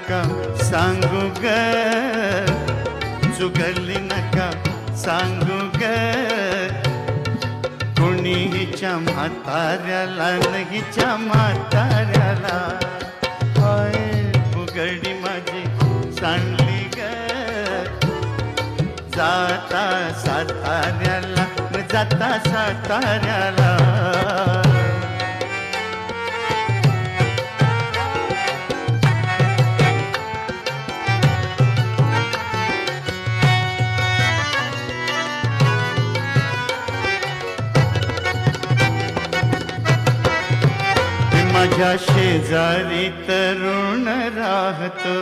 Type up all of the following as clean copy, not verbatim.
नका सांगू ग, चुगली नका सांगू ग, कोणी हिच्या म्हाताऱ्याला न हिच्या म्हाताऱ्याला. होय बुगडी माझी सांडली ग, जाता साताऱ्याला न जाता साताऱ्याला. माझ्या शेजारी तरुण राहतो,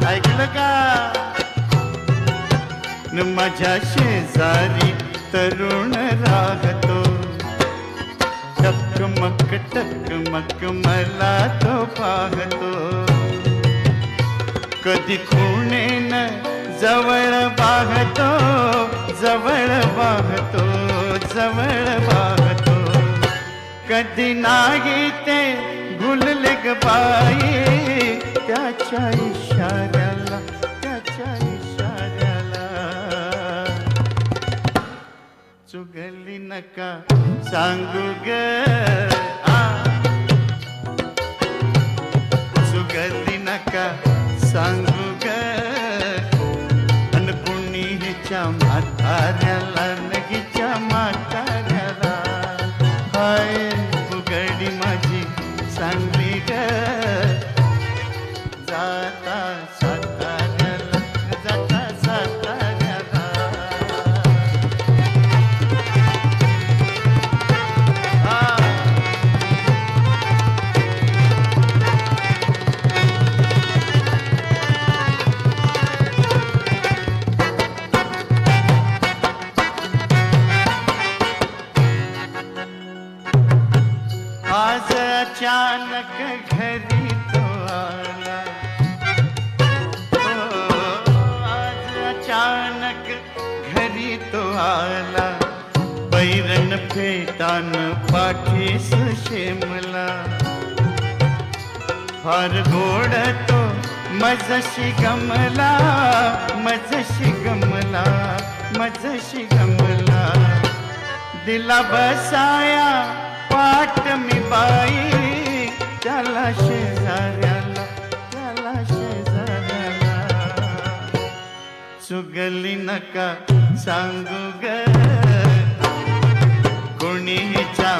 ऐकलं का? न माझ्या शेजारी तरुण राहतो, टकमक मला तो पाहतो. कधी खुणेन जवळ पाहतो, जवळ पाहतो, जवळ पाहतो. कधी नाही ते भुलले ग बाई, त्याच्या इशाऱ्याला, त्याच्या इशाऱ्याला. चुगली नका सांगू ग, चुगली नका सांगू ग, अन कुणी हिच्या म्हाताऱ्याला न हिच्या म्हाताऱ्याला. हाय बुगडी माझी सांगली ग, जाता साताऱ्याला, जाता साताऱ्याला. आज अचानक घरी तो आला, आज अचानक घरी तो आला. बैरन फेटान पाठीस शेमला, फार गोड तो मजशी गमला, मजशी गमला, मजशी गमला. दिला बसाया पाट मी बाई, त्याला शेजाऱ्याला, त्याला शेजाऱ्याला. चुगली नका सांगू ग, कोणी हिच्या